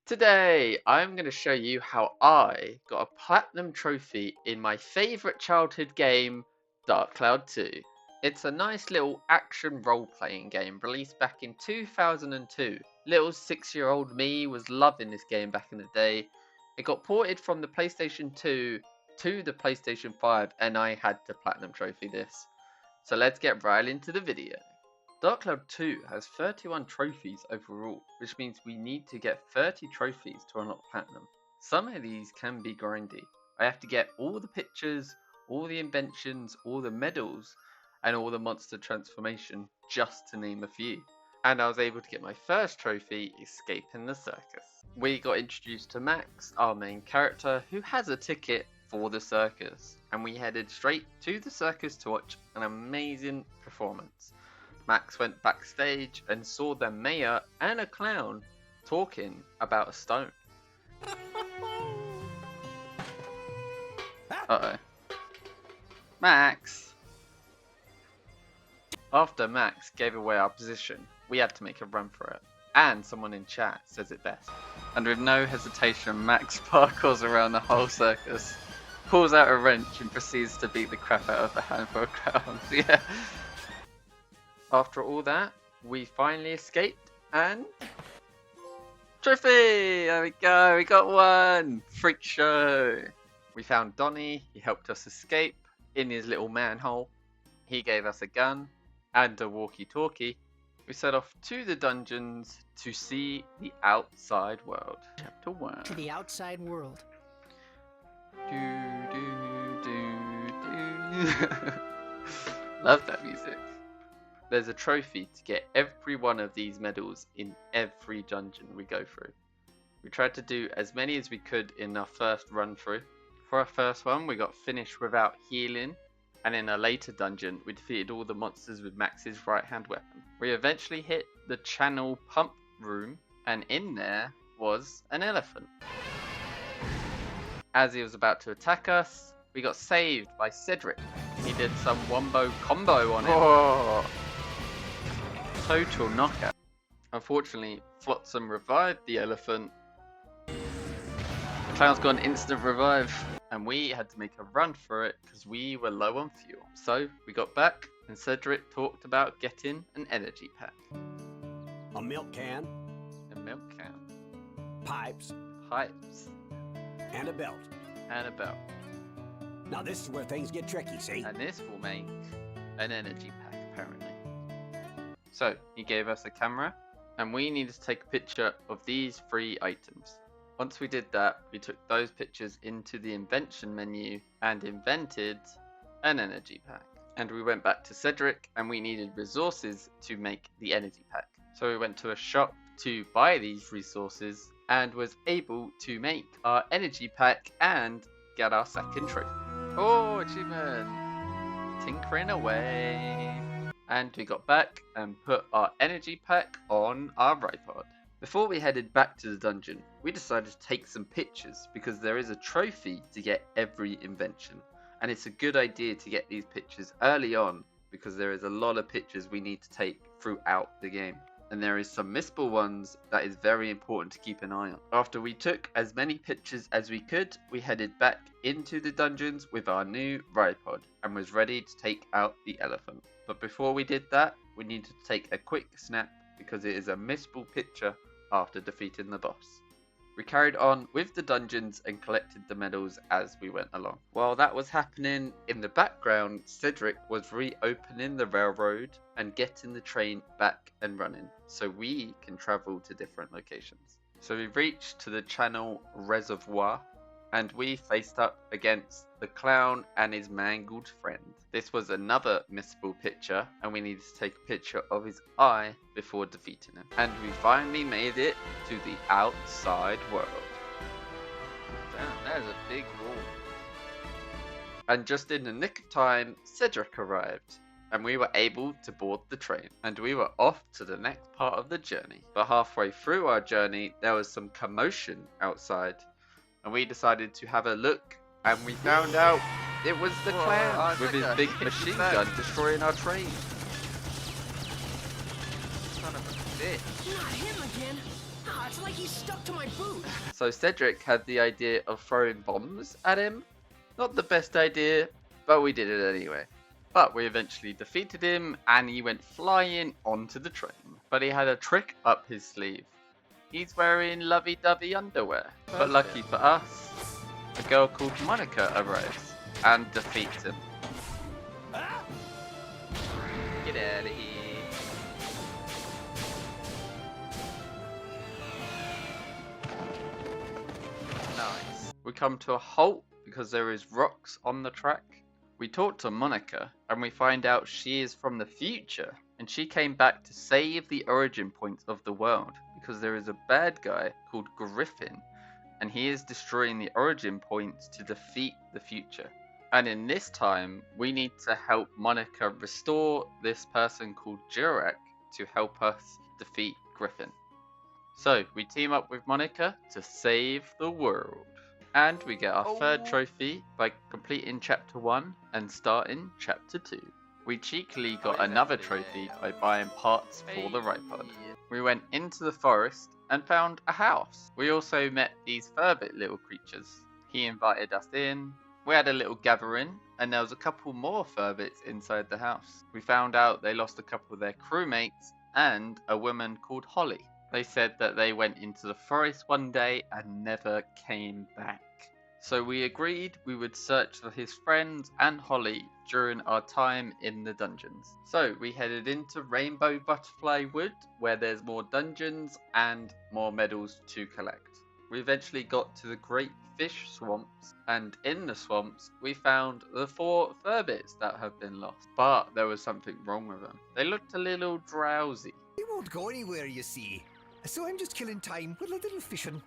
Today, I'm going to show you how I got a platinum trophy in my favourite childhood game, Dark Cloud 2. It's a nice little action role-playing game released back in 2002. Little 6-year-old me was loving this game back in the day. It got ported from the PlayStation 2 to the PlayStation 5 and I had to platinum trophy this. So let's get right into the video. Dark Cloud 2 has 31 trophies overall, which means we need to get 30 trophies to unlock platinum. Some of these can be grindy. I have to get all the pictures, all the inventions, all the medals, and all the monster transformation, just to name a few. And I was able to get my first trophy, escaping the circus. We got introduced to Max, our main character, who has a ticket for the circus, and we headed straight to the circus to watch an amazing performance. Max went backstage and saw the mayor and a clown talking about a stone. Uh-oh. Max! After Max gave away our position, we had to make a run for it. And someone in chat says it best. And with no hesitation, Max parkours around the whole circus, pulls out a wrench and proceeds to beat the crap out of a handful of clowns. Yeah. After all that, we finally escaped and... Trophy! There we go, we got one! Freak show! We found Donnie, he helped us escape in his little manhole. He gave us a gun and a walkie-talkie. We set off to the dungeons to see the outside world. Chapter 1. To the outside world. Love that music. There's a trophy to get every one of these medals in every dungeon we go through. We tried to do as many as we could in our first run through. For our first one, we got finished without healing, and in a later dungeon, we defeated all the monsters with Max's right-hand weapon. We eventually hit the channel pump room, and in there was an elephant. As he was about to attack us, we got saved by Cedric. He did some wombo combo on him. Oh. Total knockout. Unfortunately, Flotsam revived the elephant. The clown's got an instant revive, and we had to make a run for it because we were low on fuel. So we got back, and Cedric talked about getting an energy pack. A milk can. A milk can. Pipes. Pipes. And a belt. And a belt. Now this is where things get tricky, see? And this will make an energy pack, apparently. So, he gave us a camera, and we needed to take a picture of these 3 items. Once we did that, we took those pictures into the invention menu and invented an energy pack. And we went back to Cedric, and we needed resources to make the energy pack. So we went to a shop to buy these resources, and was able to make our energy pack and get our second trophy. Oh, achievement! Tinkering away. And we got back and put our energy pack on our tripod. Before we headed back to the dungeon, we decided to take some pictures because there is a trophy to get every invention. And it's a good idea to get these pictures early on because there is a lot of pictures we need to take throughout the game. And there is some missable ones that is very important to keep an eye on. After we took as many pictures as we could, we headed back into the dungeons with our new tripod and was ready to take out the elephant. But before we did that, we needed to take a quick snap because it is a missable picture after defeating the boss. We carried on with the dungeons and collected the medals as we went along. While that was happening, in the background, Cedric was reopening the railroad and getting the train back and running so we can travel to different locations. So we reached to the channel reservoir and we faced up against the clown and his mangled friend. This was another missable picture and we needed to take a picture of his eye before defeating him. And we finally made it to the outside world. Damn, that is a big wall. And just in the nick of time, Cedric arrived. And we were able to board the train. And we were off to the next part of the journey. But halfway through our journey, there was some commotion outside. And we decided to have a look, and we found out it was the clown with his big machine gun destroying our train. Son of a bitch. Not him again. Oh, it's like like he's stuck to my boot. So Cedric had the idea of throwing bombs at him. Not the best idea, but we did it anyway. But we eventually defeated him and he went flying onto the train. But he had a trick up his sleeve. He's wearing lovey-dovey underwear. But lucky for us, a girl called Monica arrives and defeats him. Get out of here. Nice. We come to a halt because there is rocks on the track. We talk to Monica and we find out she is from the future and she came back to save the origin points of the world because there is a bad guy called Griffin and he is destroying the origin points to defeat the future. And in this time, we need to help Monica restore this person called Jurek to help us defeat Griffin. So we team up with Monica to save the world. And we get our third trophy by completing chapter 1 and starting chapter 2. We cheekily got another trophy by buying parts for the Ripod. We went into the forest and found a house. We also met these Furbit little creatures. He invited us in. We had a little gathering and there was a couple more Furbits inside the house. We found out they lost a couple of their crewmates and a woman called Holly. They said that they went into the forest one day and never came back. So we agreed we would search for his friends and Holly during our time in the dungeons. So we headed into Rainbow Butterfly Wood where there's more dungeons and more medals to collect. We eventually got to the Great Fish Swamps and in the swamps we found the 4 Furbits that have been lost. But there was something wrong with them. They looked a little drowsy. He won't go anywhere, you see. So I'm just killing time with a little fishing.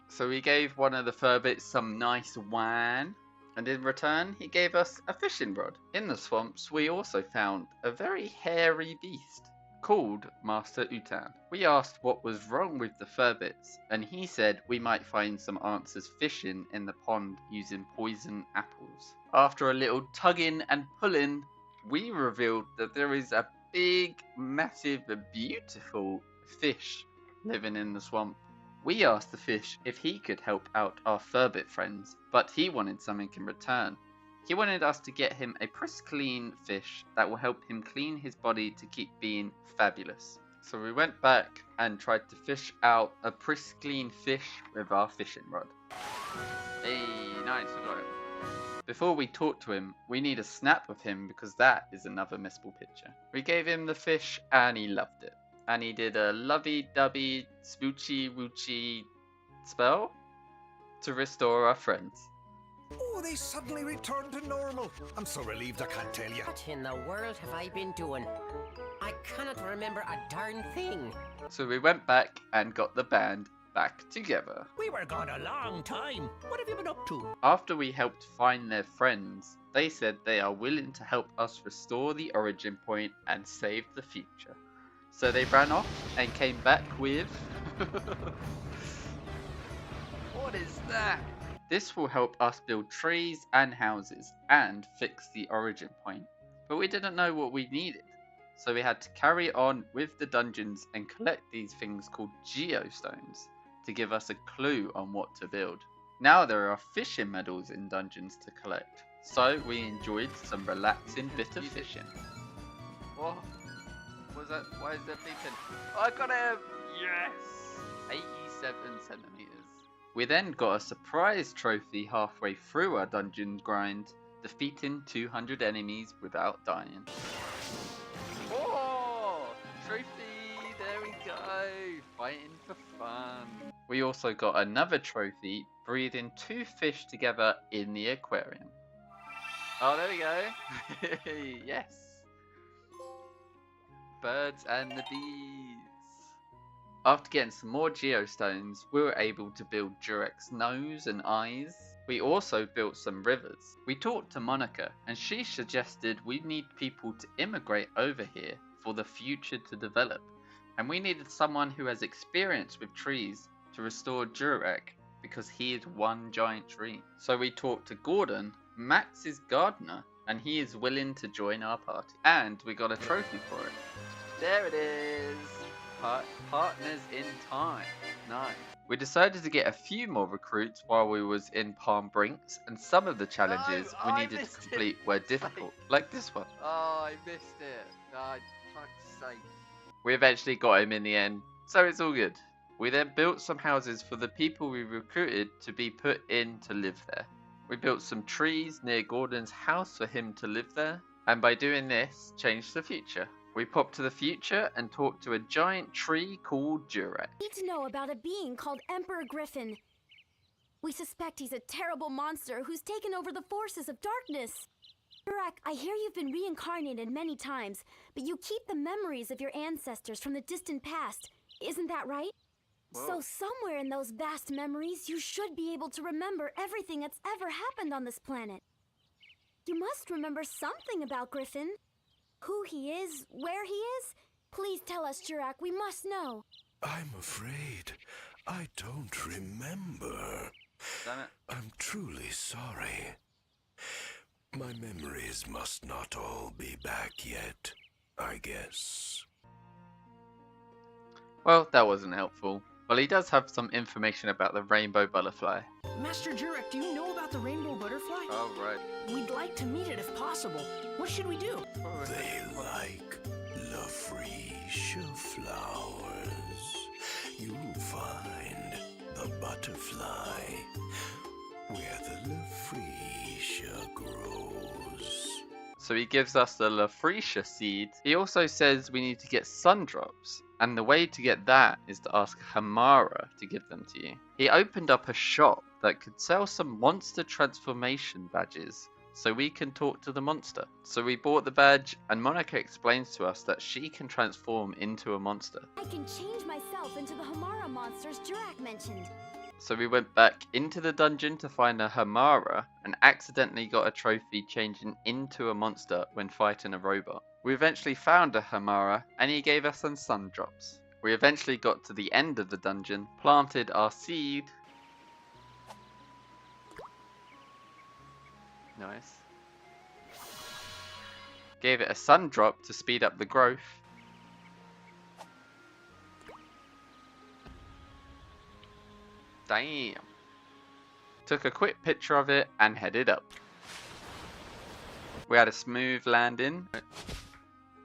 So we gave one of the Furbits some nice wine, and in return he gave us a fishing rod. In the swamps we also found a very hairy beast called Master Utan. We asked what was wrong with the Furbits, and he said we might find some answers fishing in the pond using poison apples. After a little tugging and pulling, we revealed that there is a big, massive, beautiful fish living in the swamp. We asked the fish if he could help out our Furbit friends, but he wanted something in return. He wanted us to get him a pristine fish that will help him clean his body to keep being fabulous. So we went back and tried to fish out a pristine fish with our fishing rod. Hey, nice, we got it. Before we talk to him, we need a snap of him because that is another missable picture. We gave him the fish and he loved it. And he did a lovey-dovey, spoochy-woochy spell to restore our friends. Oh, they suddenly returned to normal. I'm so relieved I can't tell you. What in the world have I been doing? I cannot remember a darn thing. So we went back and got the band back together. We were gone a long time. What have you been up to? After we helped find their friends, they said they are willing to help us restore the origin point and save the future. So they ran off and came back with... What is that? This will help us build trees and houses and fix the origin point. But we didn't know what we needed. So we had to carry on with the dungeons and collect these things called geostones to give us a clue on what to build. Now there are fishing medals in dungeons to collect. So we enjoyed some relaxing bit of fishing. What? Was that? Why is that beeping? Oh, I got him! Yes! 87 centimeters. We then got a surprise trophy halfway through our dungeon grind, defeating 200 enemies without dying. Oh! Trophy! There we go! Fighting for fun. We also got another trophy, breeding 2 fish together in the aquarium. Oh, there we go! Yes! Birds and the bees. After getting some more geostones, we were able to build Jurek's nose and eyes. We also built some rivers. We talked to Monica and she suggested we need people to immigrate over here for the future to develop. And we needed someone who has experience with trees to restore Jurek because he is one giant tree. So we talked to Gordon, Max's gardener, and he is willing to join our party. And we got a trophy for it. There it is! Partners in time. Nice. We decided to get a few more recruits while we was in Palm Brinks, and some of the challenges we needed to complete were difficult, like this one. Oh, I missed it. No, fuck's sake. We eventually got him in the end, so it's all good. We then built some houses for the people we recruited to be put in to live there. We built some trees near Gordon's house for him to live there, and by doing this, changed the future. We popped to the future and talked to a giant tree called Durak. Need to know about a being called Emperor Griffin. We suspect he's a terrible monster who's taken over the forces of darkness. Durak, I hear you've been reincarnated many times, but you keep the memories of your ancestors from the distant past. Isn't that right? Whoa. So somewhere in those vast memories, you should be able to remember everything that's ever happened on this planet. You must remember something about Griffin. Who he is, where he is? Please tell us, Durak, we must know. I'm afraid I don't remember. Damn it. I'm truly sorry. My memories must not all be back yet, I guess. Well, that wasn't helpful. Well, he does have some information about the rainbow butterfly. Master Jurek, do you know about the rainbow butterfly? Oh, right. We'd like to meet it if possible. What should we do? They like Lafrecia flowers. You'll find the butterfly where the Lafrecia grows. So he gives us the Lafrecia seed. He also says we need to get sun drops. And the way to get that is to ask Hamara to give them to you. He opened up a shop that could sell some monster transformation badges so we can talk to the monster. So we bought the badge, and Monica explains to us that she can transform into a monster. I can change myself into the Hamara monsters Durak mentioned. So we went back into the dungeon to find a Hamara and accidentally got a trophy changing into a monster when fighting a robot. We eventually found a Hamara and he gave us some sun drops. We eventually got to the end of the dungeon, planted our seed. Nice. Gave it a sun drop to speed up the growth. Damn. Took a quick picture of it and headed up. We had a smooth landing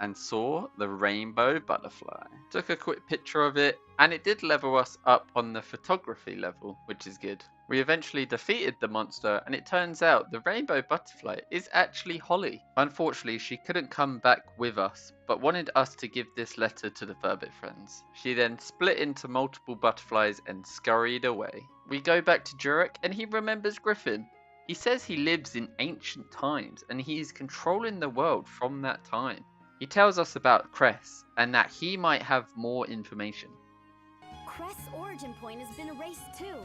and saw the rainbow butterfly. Took a quick picture of it and it did level us up on the photography level, which is good. We eventually defeated the monster and it turns out the rainbow butterfly is actually Holly. Unfortunately, she couldn't come back with us, but wanted us to give this letter to the Burbit friends. She then split into multiple butterflies and scurried away. We go back to Jurek and he remembers Griffin. He says he lives in ancient times and he is controlling the world from that time. He tells us about Cress and that he might have more information. Crest's origin point has been erased too.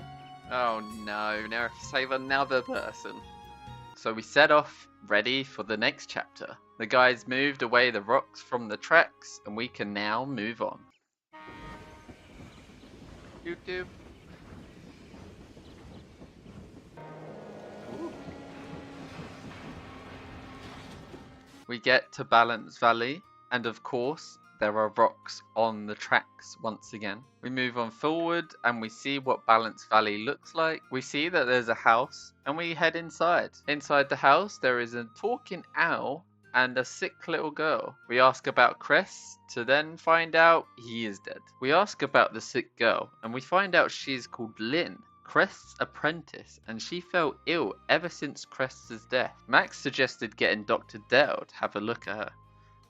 Oh no, now I have to save another person. So we set off, ready for the next chapter. The guys moved away the rocks from the tracks and we can now move on. YouTube. We get to Balance Valley, and of course, there are rocks on the tracks once again. We move on forward and we see what Balance Valley looks like. We see that there's a house and we head inside. Inside the house, there is a talking owl and a sick little girl. We ask about Cress to then find out he is dead. We ask about the sick girl and we find out she is called Lynn, Crest's apprentice, and she fell ill ever since Crest's death. Max suggested getting Dr. Dell to have a look at her.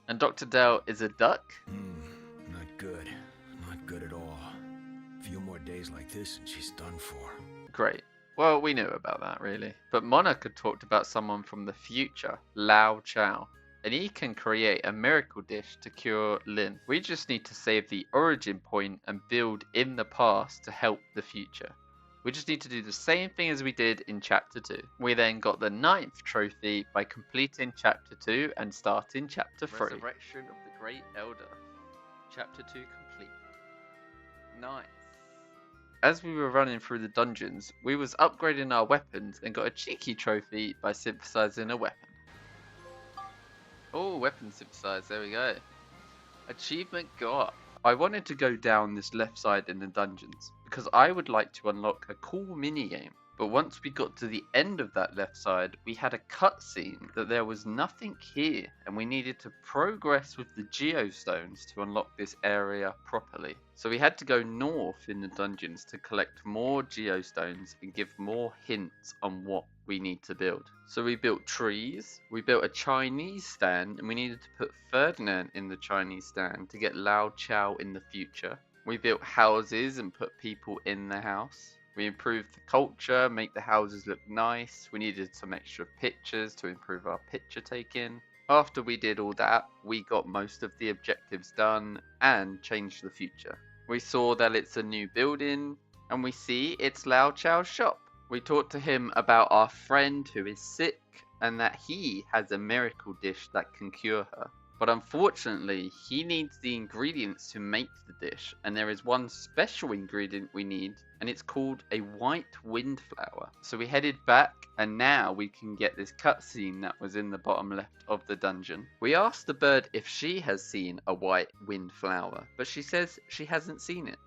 And Dr. Dell is a duck? Not good. Not good at all. A few more days like this and she's done for. Great. Well, we knew about that, really. But Monica talked about someone from the future, Lao Chow. And he can create a miracle dish to cure Lin. We just need to save the origin point and build in the past to help the future. We just need to do the same thing as we did in Chapter 2. We then got the 9th trophy by completing Chapter 2 and starting Chapter 3. Resurrection of the Great Elder. Chapter 2 complete. Nice. As we were running through the dungeons, we was upgrading our weapons and got a cheeky trophy by synthesizing a weapon. Oh, weapon synthesized, there we go. Achievement got. I wanted to go down this left side in the dungeons, because I would like to unlock a cool minigame. But once we got to the end of that left side, we had a cutscene that there was nothing here, and we needed to progress with the geostones to unlock this area properly. So we had to go north in the dungeons to collect more geostones and give more hints on what we need to build. So we built trees, we built a Chinese stand, and we needed to put Ferdinand in the Chinese stand to get Lao Chao in the future. We built houses and put people in the house. We improved the culture, make the houses look nice. We needed some extra pictures to improve our picture taking. After we did all that, we got most of the objectives done and changed the future. We saw that it's a new building, and we see it's Lao Chao's shop. We talked to him about our friend who is sick and that he has a miracle dish that can cure her. But unfortunately, he needs the ingredients to make the dish, and there is one special ingredient we need, and it's called a white windflower. So we headed back, and now we can get this cutscene that was in the bottom left of the dungeon. We asked the bird if she has seen a white windflower, but she says she hasn't seen it.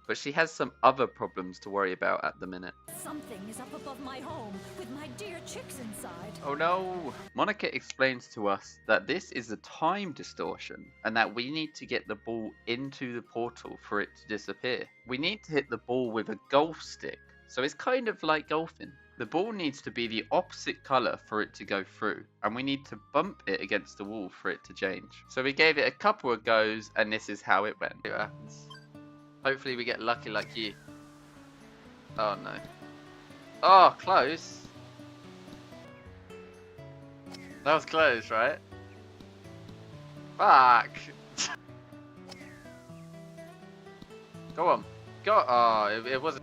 But she has some other problems to worry about at the minute. Something is up above my home with my dear chicks inside. Oh no! Monica explains to us that this is a time distortion and that we need to get the ball into the portal for it to disappear. We need to hit the ball with a golf stick, so it's kind of like golfing. The ball needs to be the opposite colour for it to go through, and we need to bump it against the wall for it to change. So we gave it a couple of goes, and this is how it went. See what happens. Hopefully we get lucky like you. Oh no. Oh, close. That was close, right? Fuck. Go on. Go. Oh, it wasn't.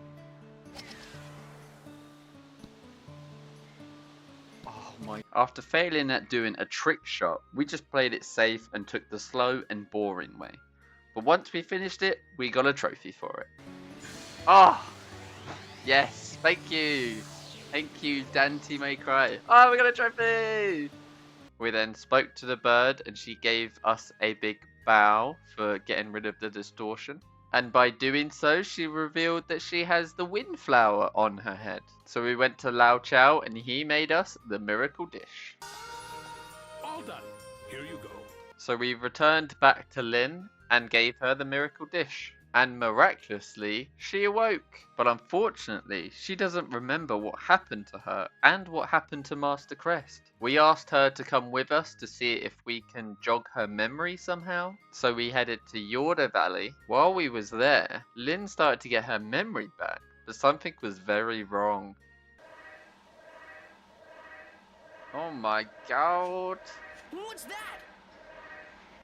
Oh my. After failing at doing a trick shot, we just played it safe and took the slow and boring way. But once we finished it, we got a trophy for it. Oh! Yes, thank you! Thank you, Dante May Cry. Oh, we got a trophy! We then spoke to the bird and she gave us a big bow for getting rid of the distortion. And by doing so, she revealed that she has the windflower on her head. So we went to Lao Chao and he made us the miracle dish. All done. Here you go. So we returned back to Lynn and gave her the miracle dish. And miraculously, she awoke. But unfortunately, she doesn't remember what happened to her and what happened to Master Crest. We asked her to come with us to see if we can jog her memory somehow. So we headed to Yorda Valley. While we was there, Lynn started to get her memory back, but something was very wrong. Oh my god. What's that?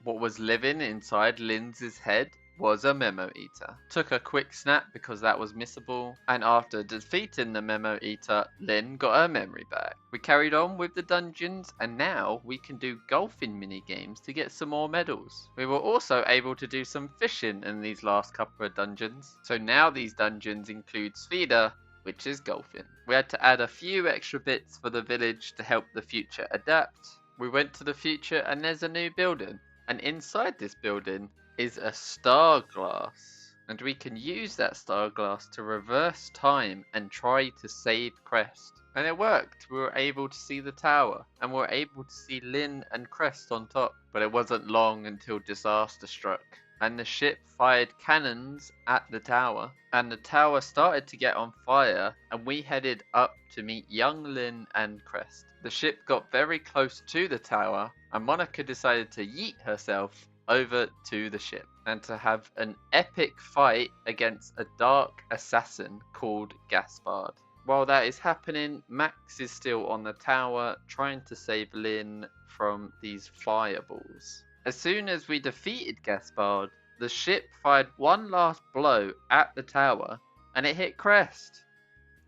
What was living inside Lynn's head was a memo eater. Took a quick snap because that was missable, and after defeating the memo eater, Lynn got her memory back. We carried on with the dungeons, and now we can do golfing mini games to get some more medals. We were also able to do some fishing in these last couple of dungeons, so now these dungeons include Svida, which is golfing. We had to add a few extra bits for the village to help the future adapt. We went to the future and there's a new building, and inside this building is a star glass, and we can use that star glass to reverse time and try to save Crest. And it worked. We were able to see the tower, and we were able to see Lynn and Crest on top. But it wasn't long until disaster struck, and the ship fired cannons at the tower, and the tower started to get on fire, and we headed up to meet young Lynn and Crest. The ship got very close to the tower, and Monica decided to yeet herself over to the ship and to have an epic fight against a dark assassin called Gaspard. While that is happening, Max is still on the tower trying to save Lynn from these fireballs. As soon as we defeated Gaspard, the ship fired one last blow at the tower and it hit Crest.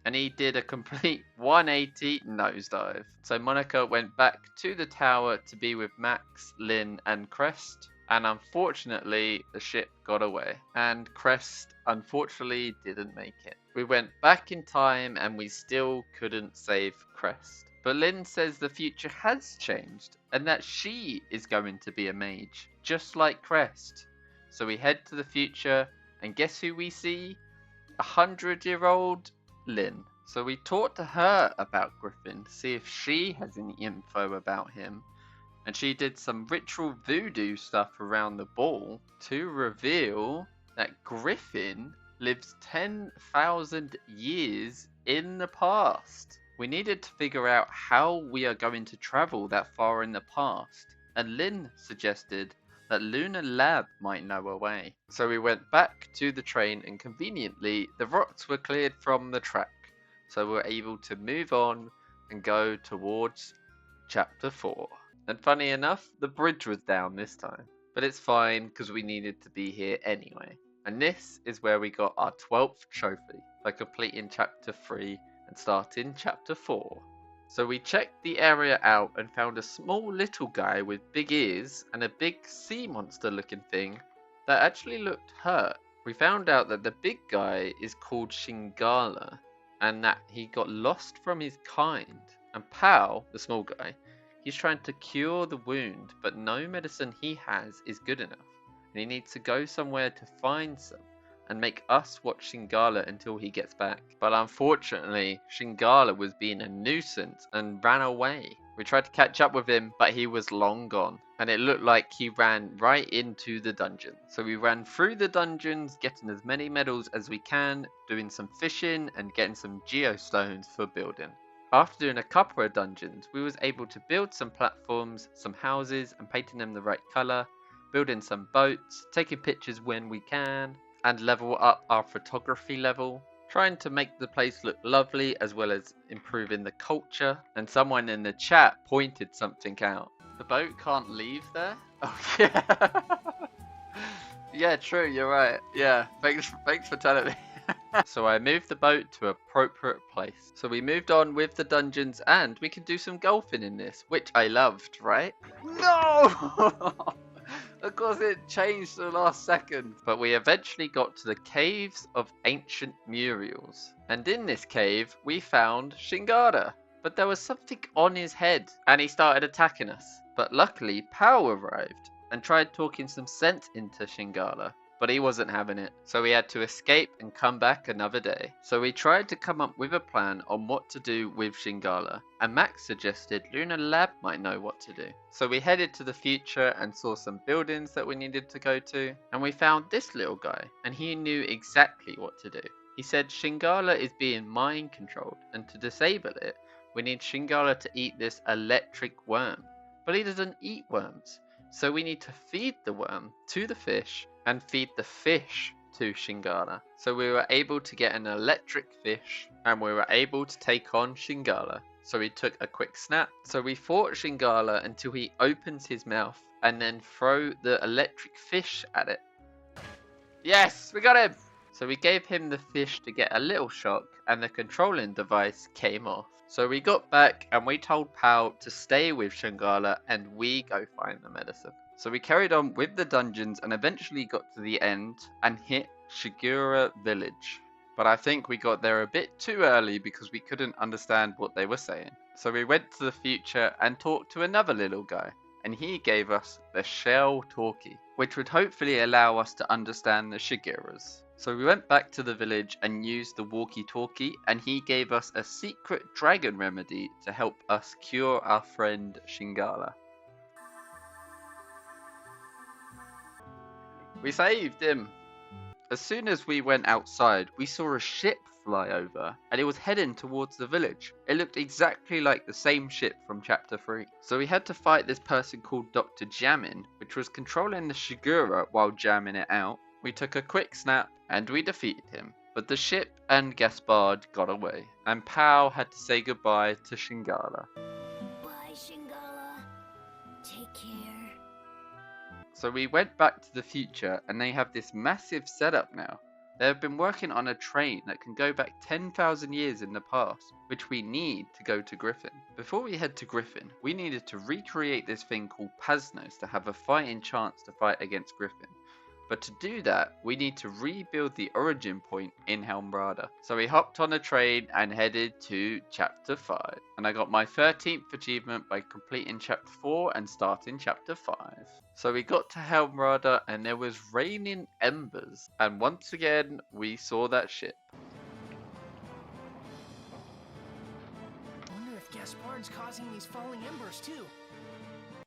And he did a complete 180 nosedive. So Monica went back to the tower to be with Max, Lynn and Crest. And unfortunately, the ship got away. And Crest, unfortunately, didn't make it. We went back in time and we still couldn't save Crest. But Lynn says the future has changed and that she is going to be a mage, just like Crest. So we head to the future and guess who we see? 100-year-old Lynn. So we talked to her about Griffin to see if she has any info about him. And she did some ritual voodoo stuff around the ball to reveal that Griffin lives 10,000 years in the past. We needed to figure out how we are going to travel that far in the past. And Lynn suggested that Lunar Lab might know a way. So we went back to the train and conveniently the rocks were cleared from the track. So we were able to move on and go towards chapter 4. And funny enough, the bridge was down this time. But it's fine because we needed to be here anyway. And this is where we got our 12th trophy by completing chapter 3 and starting chapter 4. So we checked the area out and found a small little guy with big ears and a big sea monster looking thing that actually looked hurt. We found out that the big guy is called Shingala and that he got lost from his kind. And Pal, the small guy, he's trying to cure the wound, but no medicine he has is good enough. And he needs to go somewhere to find some and make us watch Shingala until he gets back. But unfortunately, Shingala was being a nuisance and ran away. We tried to catch up with him, but he was long gone. And it looked like he ran right into the dungeon. So we ran through the dungeons, getting as many medals as we can, doing some fishing and getting some geostones for building. After doing a couple of dungeons, we was able to build some platforms, some houses and painting them the right colour, building some boats, taking pictures when we can, and level up our photography level, trying to make the place look lovely as well as improving the culture. And someone in the chat pointed something out. The boat can't leave there? Oh yeah. Yeah, true, you're right. Yeah, thanks for telling me. So I moved the boat to an appropriate place. So we moved on with the dungeons and we can do some golfing in this, which I loved, right? No! Of course it changed to the last second. But we eventually got to the caves of ancient muriels. And in this cave, we found Shingala. But there was something on his head and he started attacking us. But luckily, Pao arrived and tried talking some sense into Shingala. But he wasn't having it. So we had to escape and come back another day. So we tried to come up with a plan on what to do with Shingala. And Max suggested Lunar Lab might know what to do. So we headed to the future and saw some buildings that we needed to go to. And we found this little guy. And he knew exactly what to do. He said Shingala is being mind controlled. And to disable it, we need Shingala to eat this electric worm. But he doesn't eat worms. So we need to feed the worm to the fish and feed the fish to Shingala. So we were able to get an electric fish and we were able to take on Shingala. So we took a quick snap. So we fought Shingala until he opens his mouth and then throw the electric fish at it. Yes, we got him! So we gave him the fish to get a little shock and the controlling device came off. So we got back and we told Pao to stay with Shingala and we go find the medicine. So we carried on with the dungeons and eventually got to the end and hit Shingala village. But I think we got there a bit too early because we couldn't understand what they were saying. So we went to the future and talked to another little guy. And he gave us the shell talkie, which would hopefully allow us to understand the Shigiras. So we went back to the village and used the walkie-talkie and he gave us a secret dragon remedy to help us cure our friend Shingala. We saved him! As soon as we went outside, we saw a ship fly over and it was heading towards the village. It looked exactly like the same ship from chapter 3. So we had to fight this person called Dr. Jamin, which was controlling the Shigura while jamming it out. We took a quick snap and we defeated him. But the ship and Gaspard got away and Pao had to say goodbye to Shingala. Bye, Shingala. Take care. So we went back to the future and they have this massive setup now. They have been working on a train that can go back 10,000 years in the past, which we need to go to Griffin. Before we head to Griffin, we needed to recreate this thing called Pasnos to have a fighting chance to fight against Griffin. But to do that, we need to rebuild the origin point in Helmrada. So we hopped on a train and headed to chapter 5. And I got my 13th achievement by completing chapter 4 and starting chapter 5. So we got to Helmrada and there was raining embers. And once again, we saw that ship. Gaspard's causing these falling embers too.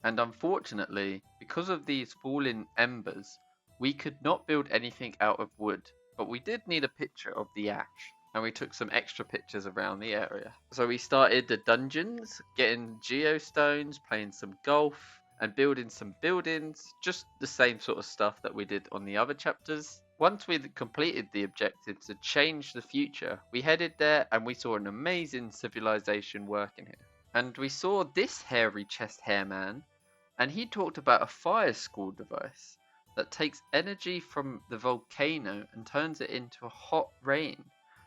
And unfortunately, because of these fallen embers, we could not build anything out of wood, but we did need a picture of the ash, and we took some extra pictures around the area. So we started the dungeons, getting geostones, playing some golf, and building some buildings, just the same sort of stuff that we did on the other chapters. Once we'd completed the objective to change the future, we headed there and we saw an amazing civilization working here. And we saw this hairy chest hair man, and he talked about a fire school device that takes energy from the volcano and turns it into a hot rain.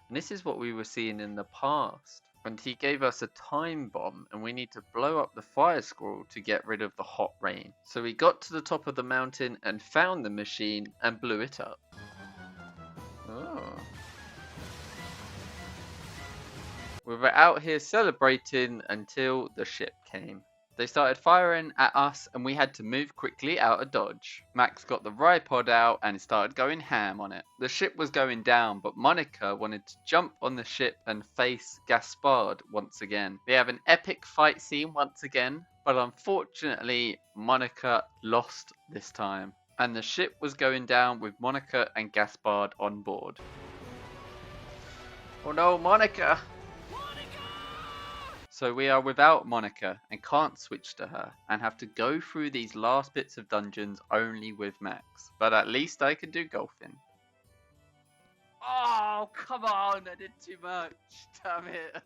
And this is what we were seeing in the past. And he gave us a time bomb, and we need to blow up the fire squirrel to get rid of the hot rain. So we got to the top of the mountain and found the machine and blew it up. Oh. We were out here celebrating until the ship came. They started firing at us and we had to move quickly out of dodge. Max got the ripod out and started going ham on it. The ship was going down, but Monica wanted to jump on the ship and face Gaspard once again. We have an epic fight scene once again, but unfortunately Monica lost this time. And the ship was going down with Monica and Gaspard on board. Oh no, Monica! So we are without Monica and can't switch to her and have to go through these last bits of dungeons only with Max. But at least I can do golfing. Oh, come on, I did too much. Damn it.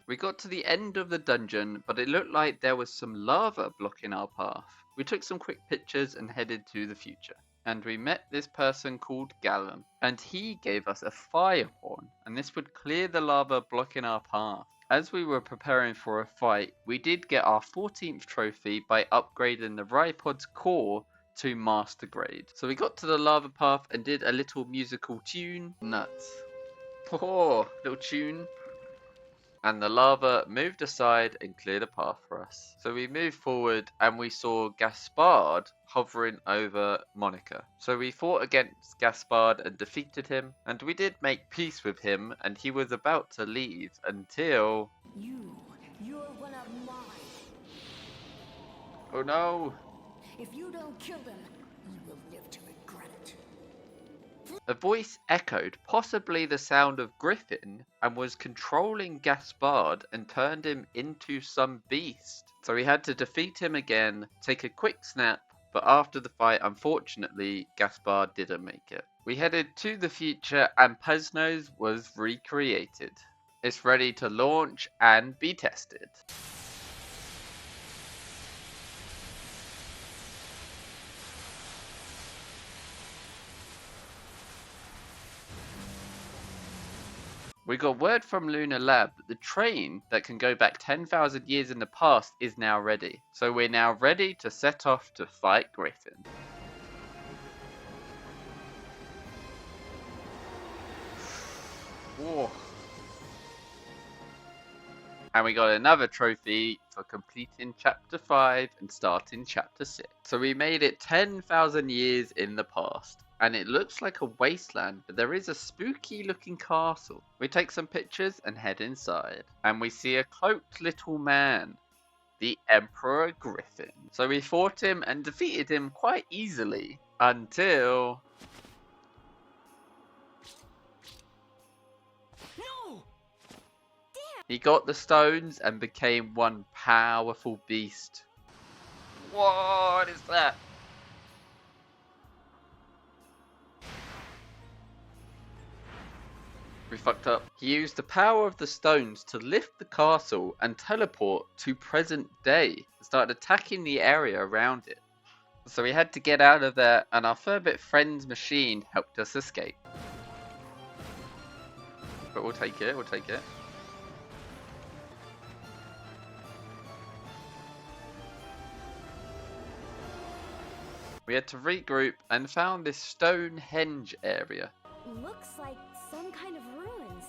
We got to the end of the dungeon, but it looked like there was some lava blocking our path. We took some quick pictures and headed to the future. And we met this person called Gallum, and he gave us a fire horn, and this would clear the lava blocking our path. As we were preparing for a fight, we did get our 14th trophy by upgrading the Ripod's core to master grade. So we got to the lava path and did a little musical tune. Nuts. Oh, little tune. And the lava moved aside and cleared a path for us. So we moved forward and we saw Gaspard hovering over Monica. So we fought against Gaspard and defeated him. And we did make peace with him and he was about to leave until... You're one of mine. Oh no! If you don't kill them, you will live to regret it. A voice echoed, possibly the sound of Griffin, and was controlling Gaspard and turned him into some beast. So we had to defeat him again, take a quick snap, but after the fight, unfortunately, Gaspard didn't make it. We headed to the future and Pesnos was recreated. It's ready to launch and be tested. We got word from Lunar Lab that the train that can go back 10,000 years in the past is now ready. So we're now ready to set off to fight Griffin. Whoa. And we got another trophy for completing chapter 5 and starting chapter 6. So we made it 10,000 years in the past. And it looks like a wasteland, but there is a spooky looking castle. We take some pictures and head inside. And we see a cloaked little man, the Emperor Griffin. So we fought him and defeated him quite easily until... No! He got the stones and became one powerful beast. What is that? We fucked up. He used the power of the stones to lift the castle and teleport to present day and started attacking the area around it. So we had to get out of there and our Furbit friend's machine helped us escape. But we'll take it, we'll take it. We had to regroup and found this Stonehenge area. Looks like some kind of ruins.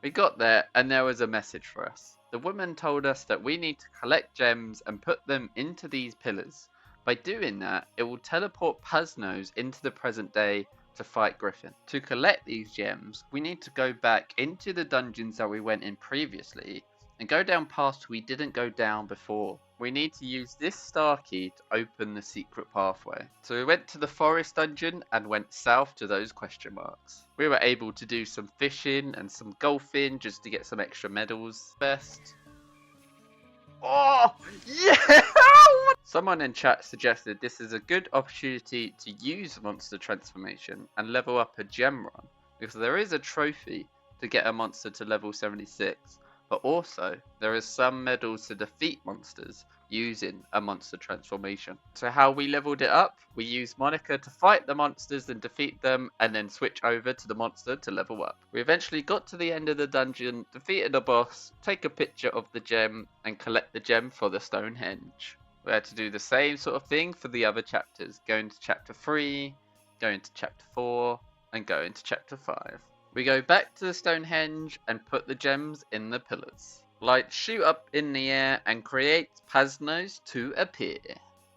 We got there and there was a message for us. The woman told us that we need to collect gems and put them into these pillars. By doing that, it will teleport Pesnos into the present day to fight Griffin. To collect these gems, we need to go back into the dungeons that we went in previously and go down paths we didn't go down before. We need to use this star key to open the secret pathway. So we went to the forest dungeon and went south to those question marks. We were able to do some fishing and some golfing just to get some extra medals. Best. Oh, yeah! Someone in chat suggested this is a good opportunity to use monster transformation and level up a gem run, because there is a trophy to get a monster to level 76, but also there is some medals to defeat monsters using a monster transformation. So how we leveled it up, we used Monica to fight the monsters and defeat them, and then switch over to the monster to level up. We eventually got to the end of the dungeon, defeated a boss, take a picture of the gem, and collect the gem for the Stonehenge. We had to do the same sort of thing for the other chapters, going to chapter 3, going to chapter 4, and going to chapter 5. We go back to the Stonehenge and put the gems in the pillars. Lights shoot up in the air and create Pasnos to appear.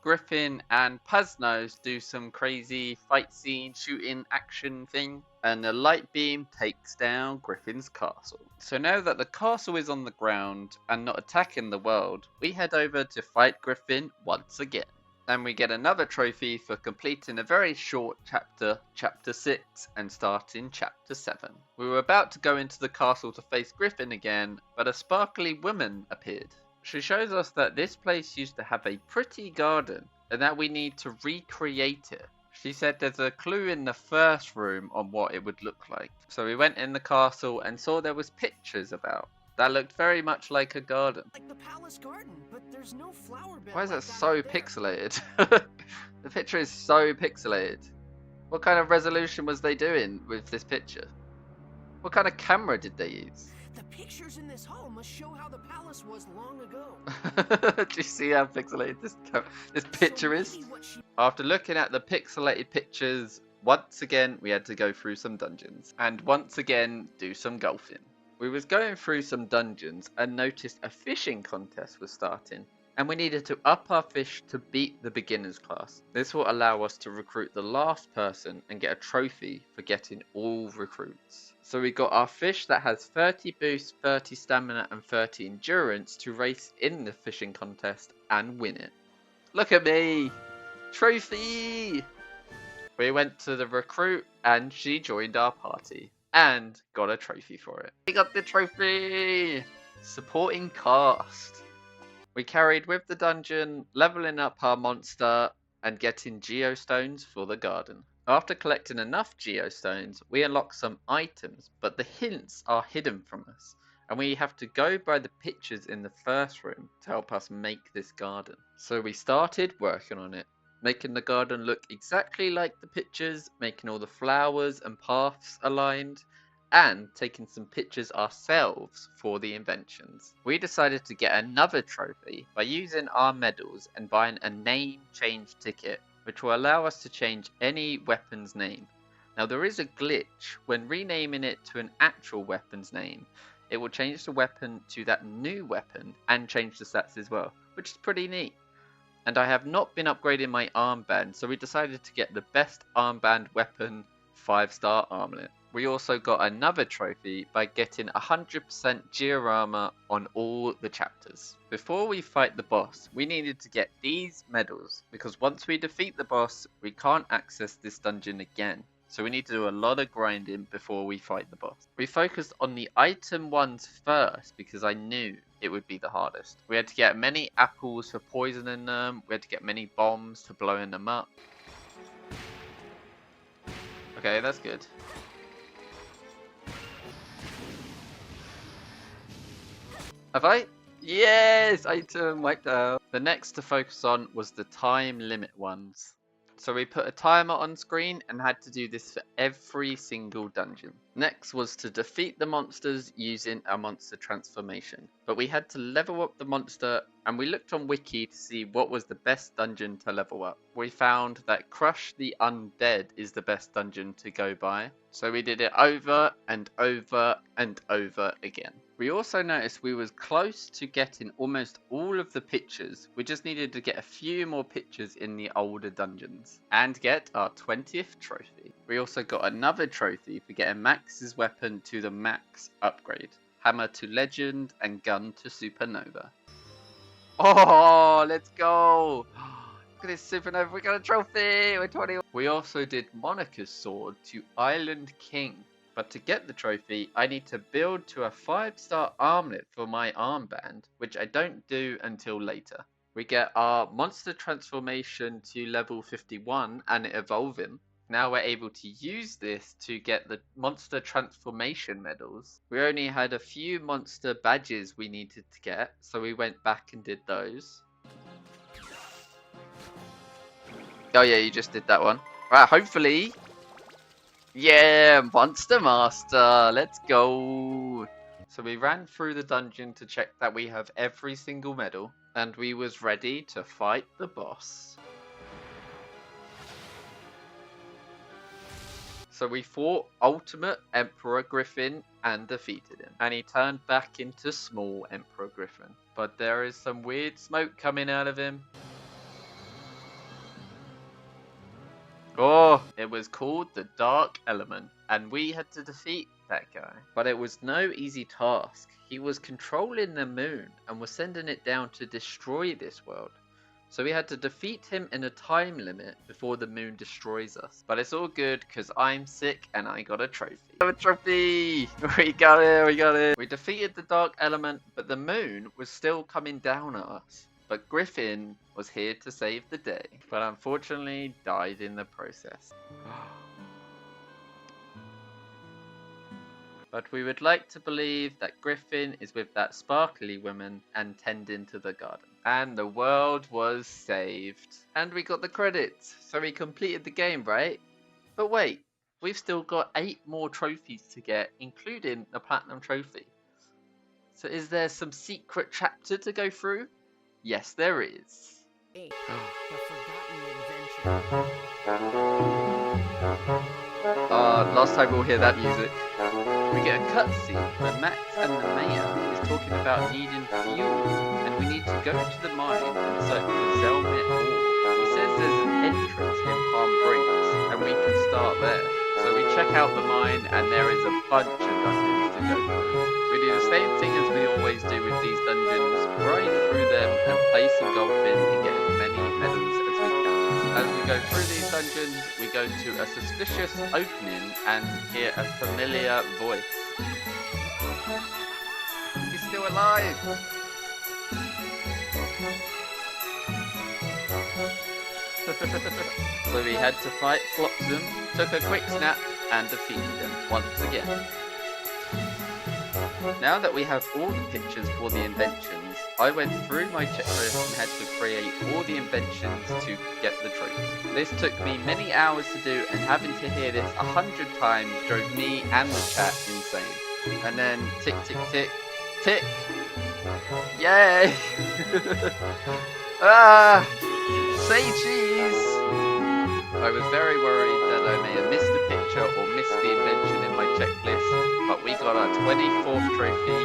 Griffin and Pasnos do some crazy fight scene shooting action thing, and the light beam takes down Griffin's castle. So now that the castle is on the ground and not attacking the world, we head over to fight Griffin once again. And we get another trophy for completing a very short chapter, chapter 6, and starting chapter 7. We were about to go into the castle to face Griffin again, but a sparkly woman appeared. She shows us that this place used to have a pretty garden, and that we need to recreate it. She said there's a clue in the first room on what it would look like. So we went in the castle and saw there was pictures about. That looked very much like a garden. Like the palace garden, but there's no flower bed. Why is like that that so up there. pixelated? The picture is so pixelated. What kind of resolution was they doing with this picture? What kind of camera did they use? The pictures in this hall must show how the palace was long ago. Do you see how pixelated this picture is? maybe what she- After looking at the pixelated pictures, once again we had to go through some dungeons. And once again do some golfing. We was going through some dungeons and noticed a fishing contest was starting, and we needed to up our fish to beat the beginners class. This will allow us to recruit the last person and get a trophy for getting all recruits. So we got our fish that has 30 boost, 30 stamina and 30 endurance to race in the fishing contest and win it. Look at me! Trophy! We went to the recruit and she joined our party. And got a trophy for it. We got the trophy! Supporting cast. We carried with the dungeon, leveling up our monster, and getting geostones for the garden. After collecting enough geostones, we unlock some items, but the hints are hidden from us, and we have to go by the pictures in the first room to help us make this garden. So we started working on it, making the garden look exactly like the pictures, making all the flowers and paths aligned, and taking some pictures ourselves for the inventions. We decided to get another trophy by using our medals and buying a name change ticket, which will allow us to change any weapon's name. Now there is a glitch when renaming it to an actual weapon's name. It will change the weapon to that new weapon and change the stats as well, which is pretty neat. And I have not been upgrading my armband, so we decided to get the best armband weapon, 5-star armlet. We also got another trophy by getting 100% diorama on all the chapters. Before we fight the boss, we needed to get these medals, because once we defeat the boss, we can't access this dungeon again. So we need to do a lot of grinding before we fight the boss. We focused on the item ones first because I knew it would be the hardest. We had to get many apples for poisoning them. We had to get many bombs for blowing them up. Okay, that's good. Have I? Yes! Item wiped out. The next to focus on was the time limit ones. So we put a timer on screen and had to do this for every single dungeon. Next was to defeat the monsters using a monster transformation. But we had to level up the monster, and we looked on wiki to see what was the best dungeon to level up. We found that Crush the Undead is the best dungeon to go by. So we did it over and over and over again. We also noticed we was close to getting almost all of the pictures. We just needed to get a few more pictures in the older dungeons and get our 20th trophy. We also got another trophy for getting Max's weapon to the max upgrade. hammer to legend, and gun to supernova. Oh, let's go! Look at this supernova, we got a trophy! We're 20. We also did Monica's sword to Island King. But to get the trophy, I need to build to a 5-star armlet for my armband, which I don't do until later. We get our monster transformation to level 51 and evolve him. Now we're able to use this to get the monster transformation medals. We only had a few monster badges we needed to get, so we went back and did those. Oh yeah, you just did that one. Right, hopefully. Yeah, Monster Master, let's go. So we ran through the dungeon to check that we have every single medal, and we was ready to fight the boss. So we fought Ultimate Emperor Griffin and defeated him. And he turned back into Small Emperor Griffin. But there is some weird smoke coming out of him. Oh, it was called the Dark Element. And we had to defeat that guy. But it was no easy task. He was controlling the moon and was sending it down to destroy this world. So we had to defeat him in a time limit before the moon destroys us. But it's all good because I'm sick and I got a trophy. A trophy! We got it, we got it. We defeated the Dark Element, but the moon was still coming down at us. But Griffin was here to save the day. But unfortunately died in the process. But we would like to believe that Griffin is with that sparkly woman and tending to the garden. And the world was saved. And we got the credits. So we completed the game, right? But wait, we've still got 8 more trophies to get, including the Platinum Trophy. So is there some secret chapter to go through? Yes, there is. 8. The Forgotten Adventure. Last time we'll hear that music. We get a cutscene where Max and the mayor is talking about needing fuel, and we need to go to the mine and search for Zelmet ore. He says there's an entrance in Palm Brinks, and we can start there. So we check out the mine, and there is a bunch of dungeons to go through. We do the same thing as we always do with these dungeons, grind through them and play some golfing and get as many medals as we can. As we go through these dungeons, we go to a suspicious opening and hear a familiar voice. He's still alive! So we had to fight Flopsum, took a quick snap, and defeated him once again. Now that we have all the pictures for the inventions, I went through my checklist and had to create all the inventions to get the trophy. This took me many hours to do, and having to hear this 100 times drove me and the chat insane. And then tick tick tick tick. Yay! Ah! Say cheese! I was very worried that I may have missed a picture or missed the invention in my checklist, but we got our 24th trophy,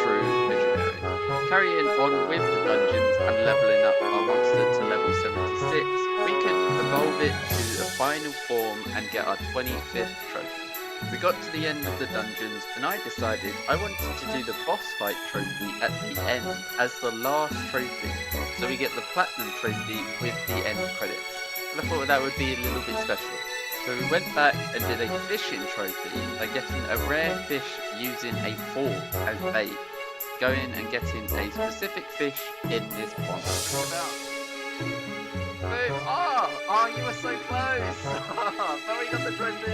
True Visionary. Carrying on with the dungeons and leveling up our monster to level 76, we could evolve it to the final form and get our 25th trophy. We got to the end of the dungeons and I decided I wanted to do the boss fight trophy at the end as the last trophy, so we get the platinum trophy with the end credits. And I thought that would be a little bit special. So we went back and did a fishing trophy by getting a rare fish using a fork as bait, going and getting a specific fish in this pond. Boom! Oh, you were so close! But we got the trophy!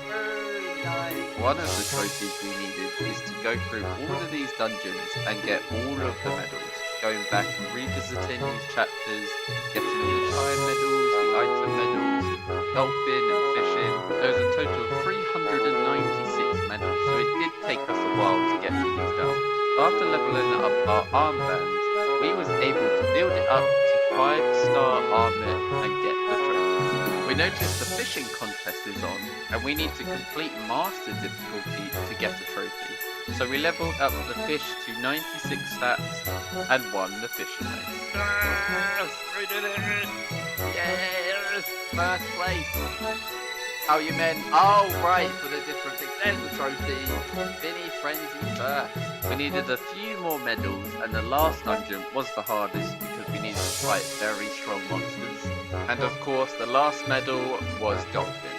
Boom! Nice! One of the trophies we needed is to go through all of these dungeons and get all of the medals. Going back and revisiting these chapters, getting all the time medals, the item medals, golfing and fishing. There's a total of 396 medals, so it did take us a while to get all these done. After leveling up our armband, we was able to build it up to 5-star armlet and get the trophy. We noticed the fishing contest is on, and we need to complete master difficulty to get a trophy. So we leveled up the fish to 96 stats and won the fishing race. Yes! We did it! Yes! First place! Oh, you meant, oh right, for the different things. There's the trophy. Vinny Frenzy first. We needed a few more medals, and the last dungeon was the hardest because we needed to fight very strong monsters. And of course, the last medal was Dolphin.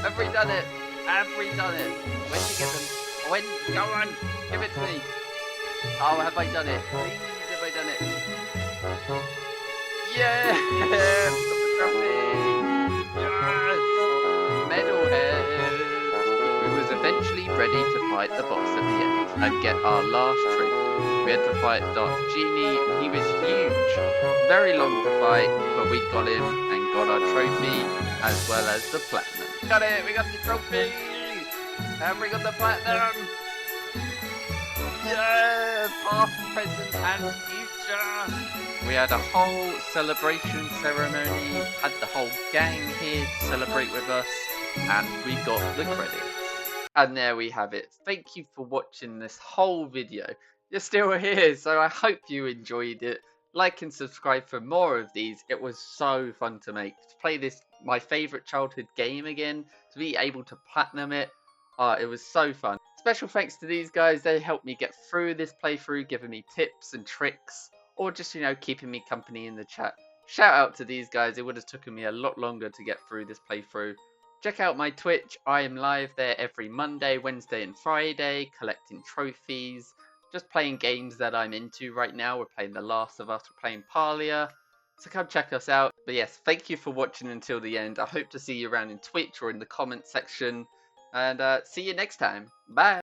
Have we done it? Have we done it? When did you get them? When? Go on, give it to me. Oh, have I done it? Please, have I done it? Yeah! We got the trophy! Yes! Medal head! We was eventually ready to fight the boss at the end and get our last trophy. We had to fight Dark Genie, and he was huge. Very long to fight, but we got him and got our trophy as well as the platinum. Got it! We got the trophy! And we got the platinum! Yeah! Past, present, and future! We had a whole celebration ceremony, had the whole gang here to celebrate with us, and we got the credits. And there we have it. Thank you for watching this whole video. You're still here, so I hope you enjoyed it. Like and subscribe for more of these. It was so fun to make. To play this, my favourite childhood game again, to be able to platinum it. It was so fun. Special thanks to these guys. They helped me get through this playthrough, giving me tips and tricks, or just, keeping me company in the chat. Shout out to these guys. It would have taken me a lot longer to get through this playthrough. Check out my Twitch. I am live there every Monday, Wednesday and Friday, collecting trophies, just playing games that I'm into right now. We're playing The Last of Us, we're playing Parlia, so come check us out. But yes, thank you for watching until the end. I hope to see you around in Twitch or in the comment section, and see you next time. Bye!